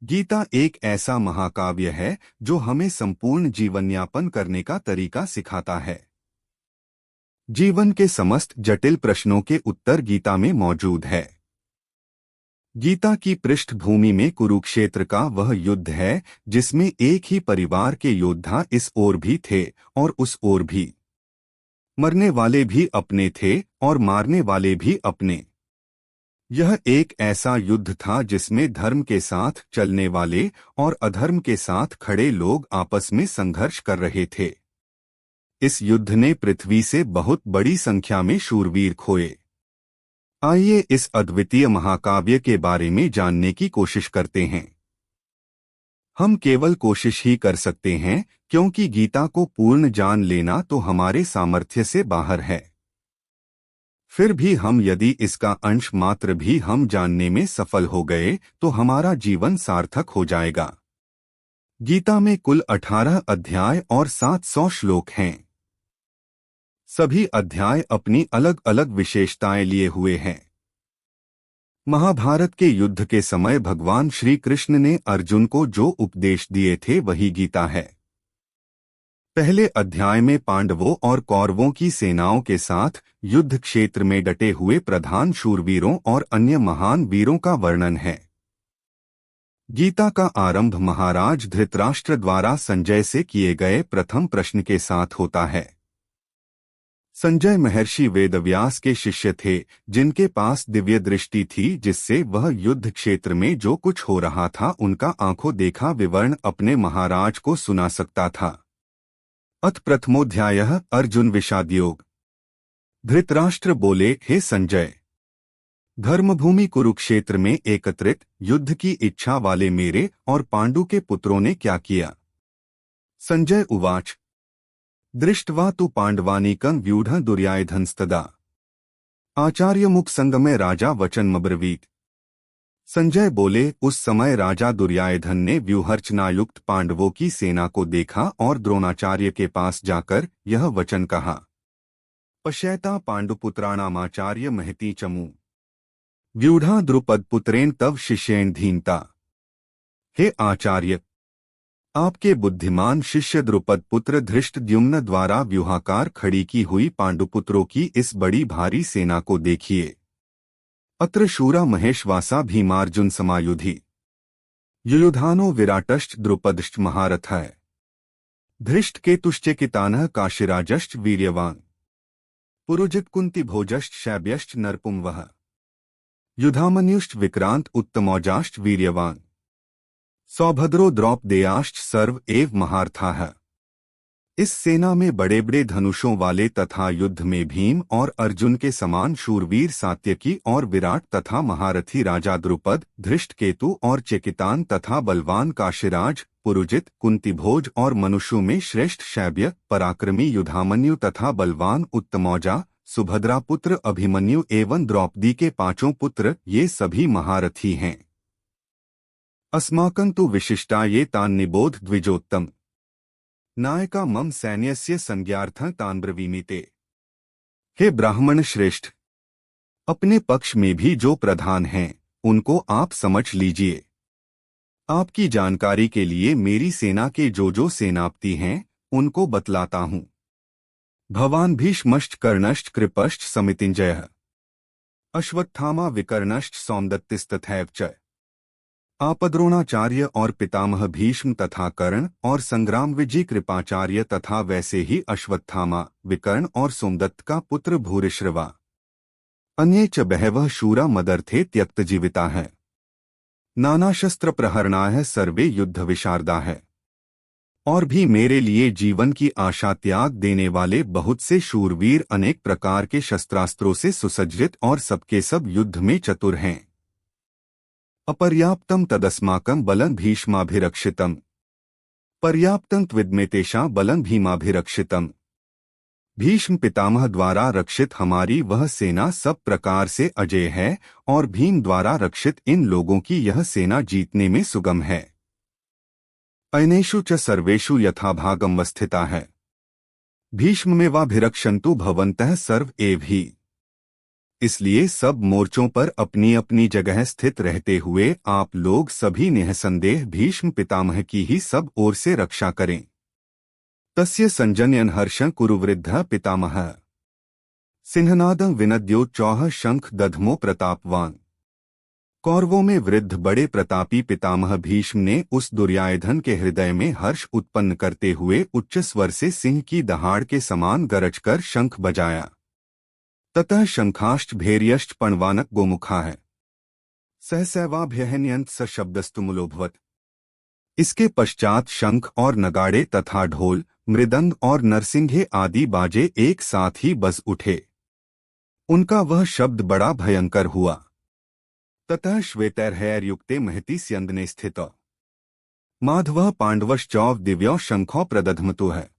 गीता एक ऐसा महाकाव्य है जो हमें संपूर्ण जीवनयापन करने का तरीका सिखाता है। जीवन के समस्त जटिल प्रश्नों के उत्तर गीता में मौजूद है। गीता की पृष्ठभूमि में कुरुक्षेत्र का वह युद्ध है जिसमें एक ही परिवार के योद्धा इस ओर भी थे और उस ओर भी। मरने वाले भी अपने थे और मारने वाले भी अपने। यह एक ऐसा युद्ध था जिसमें धर्म के साथ चलने वाले और अधर्म के साथ खड़े लोग आपस में संघर्ष कर रहे थे। इस युद्ध ने पृथ्वी से बहुत बड़ी संख्या में शूरवीर खोए। आइए इस अद्वितीय महाकाव्य के बारे में जानने की कोशिश करते हैं। हम केवल कोशिश ही कर सकते हैं क्योंकि गीता को पूर्ण जान लेना तो हमारे सामर्थ्य से बाहर है। फिर भी हम यदि इसका अंश मात्र भी हम जानने में सफल हो गए तो हमारा जीवन सार्थक हो जाएगा। गीता में कुल 18 अध्याय और 700 श्लोक हैं। सभी अध्याय अपनी अलग अलग विशेषताएं लिए हुए हैं। महाभारत के युद्ध के समय भगवान श्री कृष्ण ने अर्जुन को जो उपदेश दिए थे वही गीता है। पहले अध्याय में पांडवों और कौरवों की सेनाओं के साथ युद्ध क्षेत्र में डटे हुए प्रधान शूरवीरों और अन्य महान वीरों का वर्णन है। गीता का आरंभ महाराज धृतराष्ट्र द्वारा संजय से किए गए प्रथम प्रश्न के साथ होता है। संजय महर्षि वेदव्यास के शिष्य थे जिनके पास दिव्य दृष्टि थी जिससे वह युद्ध क्षेत्र में जो कुछ हो रहा था उनका आंखों देखा विवरण अपने महाराज को सुना सकता था। अथ प्रथमोध्यायः अर्जुन विषादयोग। धृतराष्ट्र बोले, हे संजय, धर्मभूमि कुरुक्षेत्र में एकत्रित युद्ध की इच्छा वाले मेरे और पांडु के पुत्रों ने क्या किया। संजय उवाच, दृष्ट्वा तु पांडवानीकं व्यूढ़ दुर्योधनस्तदा आचार्य मुख संगमे राजा वचनमब्रवीत। संजय बोले, उस समय राजा दुर्योधन ने व्यूहर्चनायुक्त पांडवों की सेना को देखा और द्रोणाचार्य के पास जाकर यह वचन कहा, पश्यैता पांडुपुत्राणामाचार्य महती चमू व्यूढ़ा द्रुपद पुत्रेण तव शिष्येण धीनता। हे आचार्य, आपके बुद्धिमान शिष्य द्रुपद पुत्र धृष्टद्युम्न द्वारा व्यूहाकार खड़ी की हुई पांडुपुत्रों की इस बड़ी भारी सेना को देखिए। अत्र शूरा महेशवासा भीमार्जुन समायुधि युयुधानो विराटश्च द्रुपदश्च महारथः धृष्ट केतुश्चेकितानः काशिराजश्च वीर्यवान् पुरुजित कुंती भोजश्च शैब्यश्च नरपुंवः युधामन्युश्च विक्रांत उत्तमौजाश्च वीर्यवान् सौभद्रो द्रौपदेयाश्च सर्व एव महारथाः। इस सेना में बड़े बड़े धनुषों वाले तथा युद्ध में भीम और अर्जुन के समान शूरवीर सात्यकी और विराट तथा महारथी राजा द्रुपद, धृष्टकेतु और चेकितान तथा बलवान काशिराज, पुरुजित, कुंतीभोज और मनुष्यों में श्रेष्ठ शैब्य, पराक्रमी युधामन्यु तथा बलवान उत्तमौजा, सुभद्रा पुत्र अभिमन्यु एवं द्रौपदी के पांचों पुत्र, ये सभी महारथी हैं। अस्माकं तु विशिष्टा ये तान् निबोध द्विजोत्तम नायका मम सैन्यस्य संज्ञार्थं तान् ब्रवीमीते। हे ब्राह्मण श्रेष्ठ, अपने पक्ष में भी जो प्रधान हैं उनको आप समझ लीजिए। आपकी जानकारी के लिए मेरी सेना के जो सेनापति हैं उनको बतलाता हूँ। भवान भीष्मश्च कर्णश्च कृपश्च समितिञ्जयः अश्वत्थामा विकर्णश्च सौमदत्तिस्तथैव च। आपद्रोणाचार्य और पितामह भीष्म तथा कर्ण और संग्राम विजय कृपाचार्य तथा वैसे ही अश्वत्थामा, विकर्ण और सोमदत्त का पुत्र भूरिश्रवा। अन्ये च बहवः शूरा मदर्थे त्यक्तजीविता है। नाना शस्त्र प्रहरणाः सर्वे युद्ध विशारदा है। और भी मेरे लिए जीवन की आशा त्याग देने वाले बहुत से शूरवीर अनेक प्रकार के शस्त्रास्त्रों से सुसज्जित और सबके सब युद्ध में चतुर हैं। अपर्याप्तम तदस्माकं बलं भीष्माभिरक्षितम् पर्याप्तं त्विद्मेतेषां बलं भीमाभिरक्षितम्। भीष्म पितामह द्वारा रक्षित हमारी वह सेना सब प्रकार से अजेय है और भीम द्वारा रक्षित इन लोगों की यह सेना जीतने में सुगम है। अनेषु च सर्वेषु यथाभागं वस्थिता है। भीष्ममेवाभिरक्षन्तु भवन्तः सर्व एव हि। इसलिए सब मोर्चों पर अपनी अपनी जगह स्थित रहते हुए आप लोग सभी निःसंदेह भीष्म पितामह की ही सब ओर से रक्षा करें। तस्य संजनयन हर्षं कुरुवृद्धः पितामहः सिंहनादं विनद्योच्चौः शंख दधमो प्रतापवान। कौरवों में वृद्ध बड़े प्रतापी पितामह भीष्म ने उस दुर्योधन के हृदय में हर्ष उत्पन्न करते हुए उच्च स्वर से सिंह की दहाड़ के समान गरजकर शंख बजाया। ततः शंखाश्च भैर्यश्च पणवानक गोमुखा है सहसैवाभ्यहन्यंत स शब्दस्तुमुलोभवत। इसके पश्चात शंख और नगाड़े तथा ढोल मृदंग और नरसिंघे आदि बाजे एक साथ ही बज उठे। उनका वह शब्द बड़ा भयंकर हुआ। ततः श्वेतैर्हैर्युक्ते महति स्यंदने स्थित माधवः पांडवश्चौव दिव्यो शंखो प्रदधमतु है।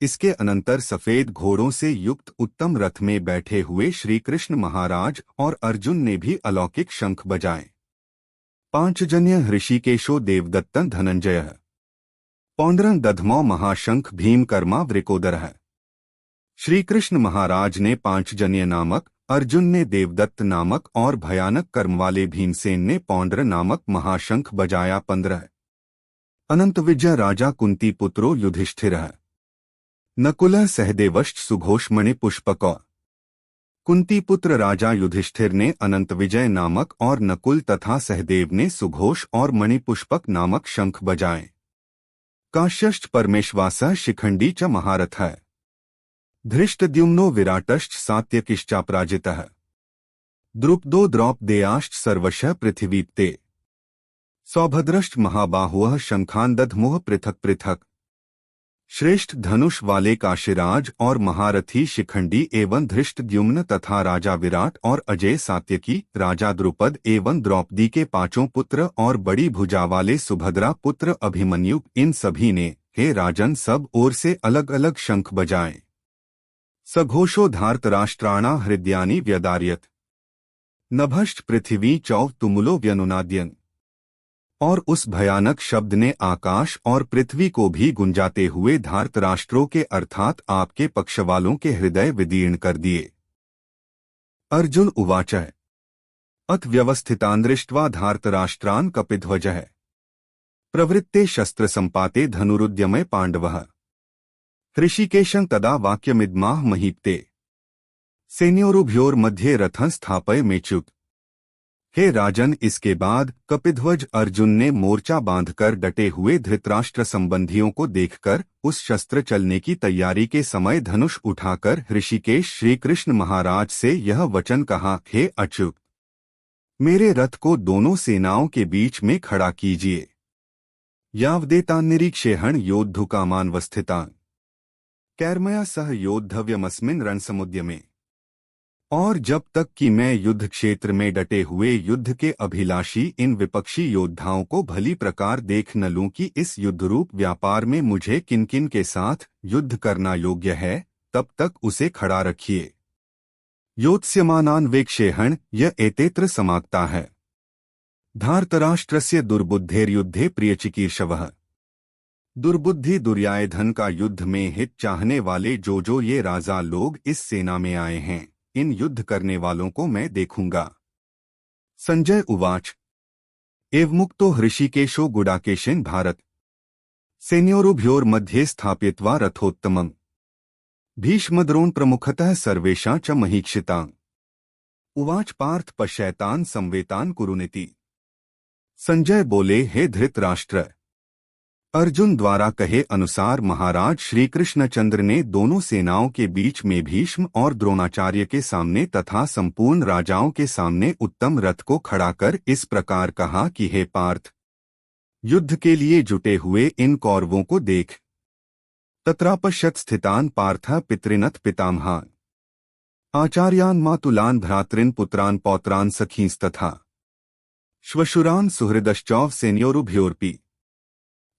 इसके अनंतर सफेद घोड़ों से युक्त उत्तम रथ में बैठे हुए श्री कृष्ण महाराज और अर्जुन ने भी अलौकिक शंख बजाए। पांचजन्य ऋषिकेशो देवदत्तं धनंजय पौंड्रं दधमौ महाशंख भीमकर्मा वृकोदर। श्री कृष्ण महाराज ने पांचजन्य नामक, अर्जुन ने देवदत्त नामक और भयानक कर्म वाले भीमसेन ने पौंड्र नामक महाशंख बजाया। 15 अनंत विजय राजा कुंती पुत्रो युधिष्ठिर नकुल सहदेवश्च सुघोषमणि पुष्पक। कुंती पुत्र राजा युधिष्ठिर ने अनंत विजय नामक और नकुल तथा सहदेव ने सुघोष और मणिपुष्पक नामक शंख बजाए। काश्यश्च परमेश्वासः शिखंडी च महारथः धृष्टद्युम्नो विराटश्च सात्यकिश्चापराजितः द्रुपदो द्रौपदेयाश्च सर्वशः पृथिवीत्ते सौभद्रश्च महाबाहुः शंखान दधमुः पृथक पृथक। श्रेष्ठ धनुष वाले काशीराज और महारथी शिखंडी एवं धृष्टद्युम्न तथा राजा विराट और अजय सात्यकी, राजा द्रुपद एवं द्रौपदी के पांचों पुत्र और बड़ी भुजा वाले सुभद्रा पुत्र अभिमन्यु, इन सभी ने हे राजन सब ओर से अलग अलग शंख बजाए। सघोषो धार्तराष्ट्राणा हृदयानि व्यदार्यत नभश्च पृथिवी चौव तुमुलो व्यनुनाद्यन। और उस भयानक शब्द ने आकाश और पृथ्वी को भी गुंजाते हुए धार्तराष्ट्रों के अर्थात आपके पक्ष वालों के हृदय विदीर्ण कर दिए। अर्जुन उवाच अथ व्यवस्थितान् दृष्ट्वा धार्तराष्ट्रान् कपिध्वजः प्रवृत्ते शस्त्र संपाते धनुरुद्यमे पांडवः ऋषिकेशं तदा वाक्यमिदमाह महीप्ते सेनयोरुभयोर्मध्ये रथं स्थापय मेच्युत। हे राजन, इसके बाद कपिध्वज अर्जुन ने मोर्चा बांधकर डटे हुए धृतराष्ट्र संबंधियों को देखकर उस शस्त्र चलने की तैयारी के समय धनुष उठाकर ऋषिकेश श्री कृष्ण महाराज से यह वचन कहा, हे अच्युत, मेरे रथ को दोनों सेनाओं के बीच में खड़ा कीजिए। यावदेतान्निरीक्षेहण योद्धुकामानवस्थितान् कैर्मया सह योद्धव्यमस्मिन् रणसमुद्यमे। और जब तक कि मैं युद्ध क्षेत्र में डटे हुए युद्ध के अभिलाषी इन विपक्षी योद्धाओं को भली प्रकार देख न लूं कि इस युद्धरूप व्यापार में मुझे किन किन के साथ युद्ध करना योग्य है, तब तक उसे खड़ा रखिए। योत्स्यमानान्वेक्षेहण य एतेत्र समाप्ता है। धार्तराष्ट्रस्य दुर्बुद्धेर्युद्धे प्रियचिकीर्षवः। दुर्बुद्धि दुर्योधन का युद्ध में हित चाहने वाले जो ये राजा लोग इस सेना में आए हैं, इन युद्ध करने वालों को मैं देखूंगा। संजय उवाच एवमुक्तो हृषिकेशो गुडाकेशेन भारत सेनयोरुभयोर्मध्ये स्थापयित्वा रथोत्तमम् भीष्मद्रोण प्रमुखतः सर्वेषां च महीक्षितान् उवाच पार्थ पश्यैतान् संवेतान् कुरुनिति। संजय बोले, हे धृतराष्ट्र, अर्जुन द्वारा कहे अनुसार महाराज श्री कृष्णचंद्र ने दोनों सेनाओं के बीच में भीष्म और द्रोणाचार्य के सामने तथा संपूर्ण राजाओं के सामने उत्तम रथ को खड़ा कर इस प्रकार कहा कि हे पार्थ, युद्ध के लिए जुटे हुए इन कौरवों को देख। तत्रापश्यत् स्थितान् पार्थः पितृनथ पितामहान् आचार्यान् मातुलान् भ्रातॄन् पुत्रान् पौत्रान् सखींस्तथा श्वशुरान् सुहृदश्चौव सेनयोरुभयोरपि।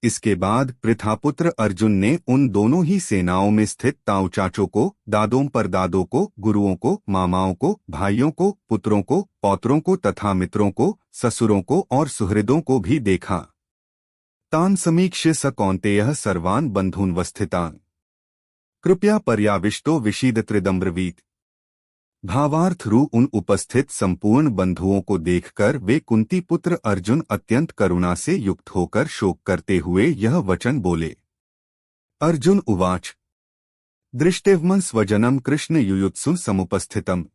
इसके बाद पृथापुत्र अर्जुन ने उन दोनों ही सेनाओं में स्थित ताऊ चाचों को, दादों परदादों को, गुरुओं को, मामाओं को, भाइयों को, पुत्रों को, पौत्रों को तथा मित्रों को, ससुरों को और सुहृदों को भी देखा। तान समीक्ष्य स कौन्तेयः सर्वान् बन्धून् वस्थितान् कृपया पर्याविष्टो विषीदत्रिदम्ब्रवीत्। भावार्थ रू उन उपस्थित संपूर्ण बंधुओं को देखकर वे कुंती पुत्र अर्जुन अत्यंत करुणा से युक्त होकर शोक करते हुए यह वचन बोले। अर्जुन उवाच दृष्टिवमं स्वजनम कृष्ण युयुत्सु समुपस्थितम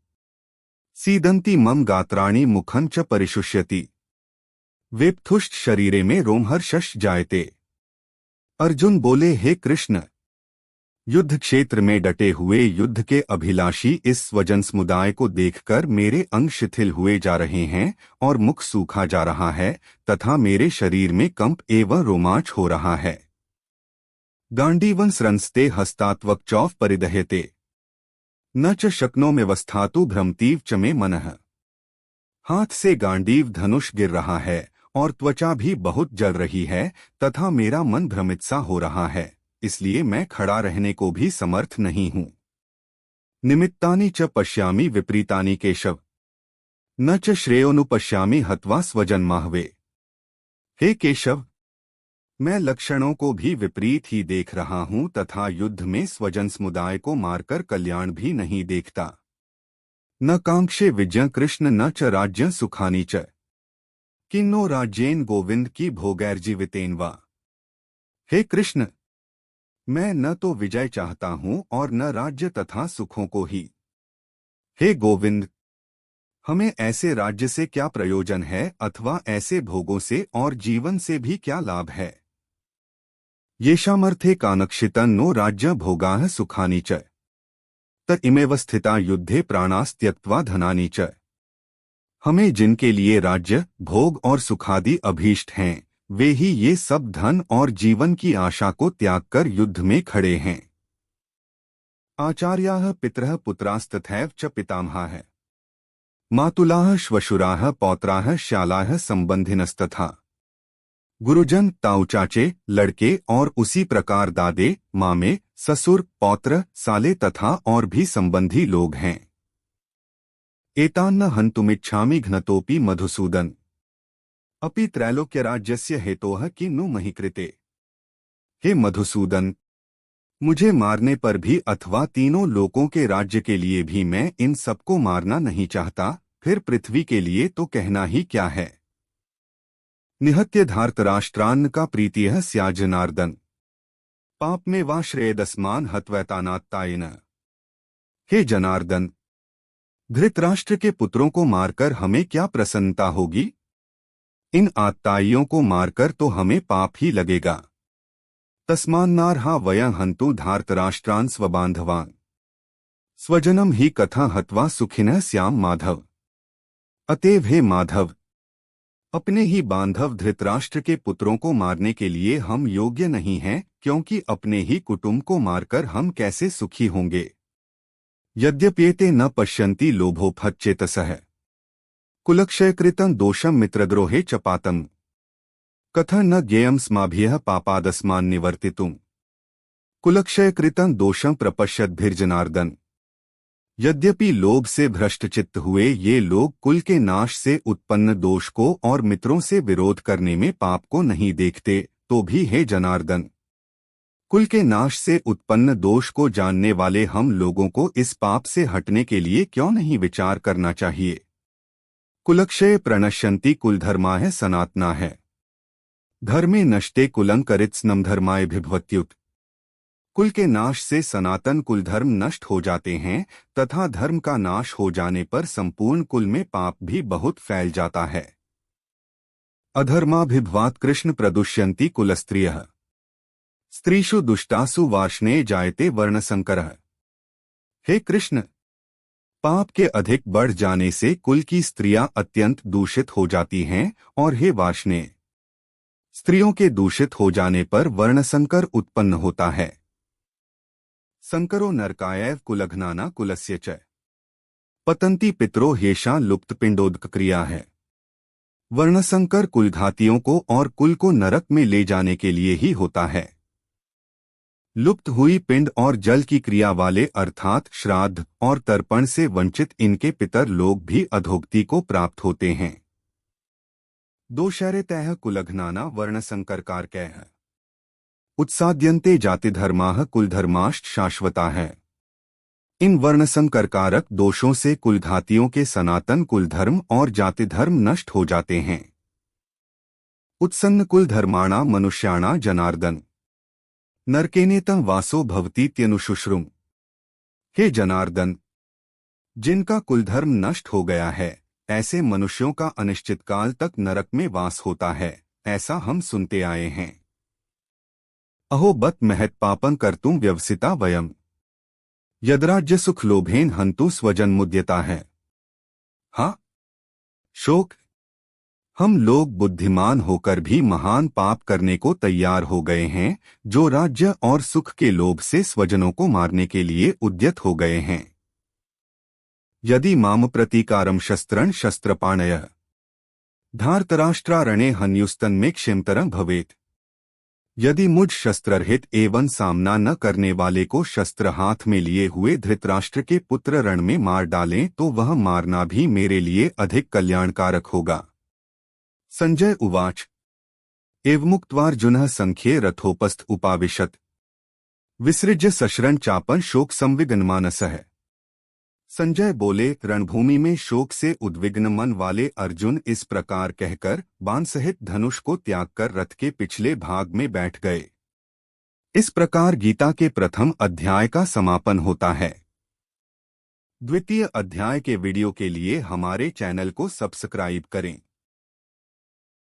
सीदंती मम गात्राणि मुखं च परिशुष्यति वेप्थुष्ट शरीरे में रोमहर्षश जायते। अर्जुन बोले, हे कृष्ण, युद्ध क्षेत्र में डटे हुए युद्ध के अभिलाषी इस स्वजन समुदाय को देखकर मेरे अंग शिथिल हुए जा रहे हैं और मुख सूखा जा रहा है तथा मेरे शरीर में कंप एवं रोमांच हो रहा है। गांडीवं स्रंस्ते हस्तात्वक चौफ परिदह्यते न च शक्नोम्यवस्थातु भ्रमतीव च मे मनः। हाथ से गांडीव धनुष गिर रहा है और त्वचा भी बहुत जल रही है तथा मेरा मन भ्रमित सा हो रहा है, इसलिए मैं खड़ा रहने को भी समर्थ नहीं हूं। निमित्तानि च पश्यामि विपरीतानि केशव न च श्रेयोनुपश्यामि हत्वा स्वजन्माहवे। हे केशव, मैं लक्षणों को भी विपरीत ही देख रहा हूं तथा युद्ध में स्वजन समुदाय को मारकर कल्याण भी नहीं देखता। न कांक्षे विजय कृष्ण न च राज्य सुखानी च किन्नो राज्येन गोविंद की भोगैर्जीवितेन वा। हे कृष्ण, मैं न तो विजय चाहता हूं और न राज्य तथा सुखों को ही। हे गोविंद, हमें ऐसे राज्य से क्या प्रयोजन है अथवा ऐसे भोगों से और जीवन से भी क्या लाभ है। येषामर्थे कानक्षितं नो राज्य भोगाः सुखानि च त इमेव स्थिता युद्धे प्राणास्त्यक्त्वा धनानि च। हमें जिनके लिए राज्य, भोग और सुखादि अभीष्ट हैं, वे ही ये सब धन और जीवन की आशा को त्याग कर युद्ध में खड़े हैं। आचार्याः पितरः पुत्रास्तथैव च पितामहाः मातुलाः श्वशुराः पौत्राः श्यालाः संबंधिनस्तथा। गुरुजन, ताऊ चाचे, लड़के और उसी प्रकार दादे, मामे, ससुर, पौत्र, साले तथा और भी संबंधी लोग हैं। एतान्न हन्तुमिच्छामि घ्नतोपि मधुसूदन अपि त्रैलोक्यराज्यस्य हेतोः किन्नु महि कृते। हे मधुसूदन, मुझे मारने पर भी अथवा तीनों लोकों के राज्य के लिए भी मैं इन सबको मारना नहीं चाहता, फिर पृथ्वी के लिए तो कहना ही क्या है। निहत्य धार्तराष्ट्रान्न का प्रीतियः स्या जनार्दन पाप में वा श्रेयदस्मान हत्वैतानात्तायेन। हे जनार्दन, धृतराष्ट्र के पुत्रों को मारकर हमें क्या प्रसन्नता होगी। इन आत्ताइयों को मारकर तो हमें पाप ही लगेगा। तस्मान्नार्हा वयं हन्तु धार्तराष्ट्रान् स्वबान्धवान् स्वजनम ही कथा हत्वा सुखिनः स्याम माधव। अतएव हे माधव, अपने ही बांधव धृतराष्ट्र के पुत्रों को मारने के लिए हम योग्य नहीं हैं, क्योंकि अपने ही कुटुंब को मारकर हम कैसे सुखी होंगे। यद्यप्येते न पश्यन्ति लोभोपहतचेतसः कुलक्षयकृतं दोषं मित्रद्रोहे च पातम् कथं न ज्ञेयं स्माभिः पापादस्मान् निवर्तितुम्। कुलक्षयकृतं दोषं प्रपश्यद्भिर्जनार्दन। यद्यपि लोभ से भ्रष्टचित्त हुए ये लोग कुल के नाश से उत्पन्न दोष को और मित्रों से विरोध करने में पाप को नहीं देखते, तो भी हे जनार्दन, कुल के नाश से उत्पन्न दोष को जानने वाले हम लोगों को इस पाप से हटने के लिए क्यों नहीं विचार करना चाहिए। कुलक्षय प्रणश्यन्ति कुलधर्माः सनातनाः धर्मे नष्टे कुलं करित्स्नम धर्माय भिभवत्युत। कुल के नाश से सनातन कुल धर्म नष्ट हो जाते हैं तथा धर्म का नाश हो जाने पर संपूर्ण कुल में पाप भी बहुत फैल जाता है। अधर्माभिभवात् कृष्ण प्रदुष्यन्ति कुलस्त्रियः स्त्रीषु दुष्टासु वार्ष्णे जायते वर्णसंकरः। हे कृष्ण, पाप के अधिक बढ़ जाने से कुल की स्त्रियां अत्यंत दूषित हो जाती हैं और हे वार्ष्णे, स्त्रियों के दूषित हो जाने पर वर्णसंकर उत्पन्न होता है। संकरो नरकायैव कुलघ्नाना कुलस्य च पतंती पितरो हेषा लुप्त पिंडोदक क्रिया है। वर्णसंकर कुलघातियों को और कुल को नरक में ले जाने के लिए ही होता है। लुप्त हुई पिंड और जल की क्रिया वाले अर्थात श्राद्ध और तर्पण से वंचित इनके पितर लोग भी अधोगति को प्राप्त होते हैं। दोषैरेतैः कुलघ्नाना वर्णसंकरकारकैः उत्साद्यन्ते जातिधर्माः कुलधर्माश्च शाश्वताः। इन वर्णसंकरकारक दोषों से कुलघातियों के सनातन कुलधर्म और जाति धर्म नष्ट हो जाते हैं। उत्सन्न कुलधर्माणा मनुष्याणा जनार्दन नरकेनेतं वासो भवतीत्यनुशुश्रुम। हे जनार्दन, जिनका कुलधर्म नष्ट हो गया है, ऐसे मनुष्यों का अनिश्चित काल तक नरक में वास होता है, ऐसा हम सुनते आए हैं। अहो बत महत् पापं कर्तुम व्यवसिता वयम यद्राज्य सुख लोभेन हंतु स्वजन मुद्यता है। हाँ शोक, हम लोग बुद्धिमान होकर भी महान पाप करने को तैयार हो गए हैं, जो राज्य और सुख के लोभ से स्वजनों को मारने के लिए उद्यत हो गए हैं। यदि माम प्रतीकारम शस्त्रं शस्त्रपाणयः धार्तराष्ट्रारणे हन्युस्तन में क्षिमतरं भवेत्। यदि मुझ शस्त्ररहित एवं सामना न करने वाले को शस्त्र हाथ में लिए हुए धृतराष्ट्र के पुत्र रण में मार डालें तो वह मारना भी मेरे लिए अधिक कल्याणकारक होगा। संजय उवाच एवमुक्त्वार्जुनः संख्ये रथोपस्थ उपाविशत् विसृज्य सशरण चापन शोक संविघ्नमानसः। संजय बोले, रणभूमि में शोक से उद्विग्न मन वाले अर्जुन इस प्रकार कहकर बाण सहित धनुष को त्याग कर रथ के पिछले भाग में बैठ गए। इस प्रकार गीता के प्रथम अध्याय का समापन होता है। द्वितीय अध्याय के वीडियो के लिए हमारे चैनल को सब्सक्राइब करें।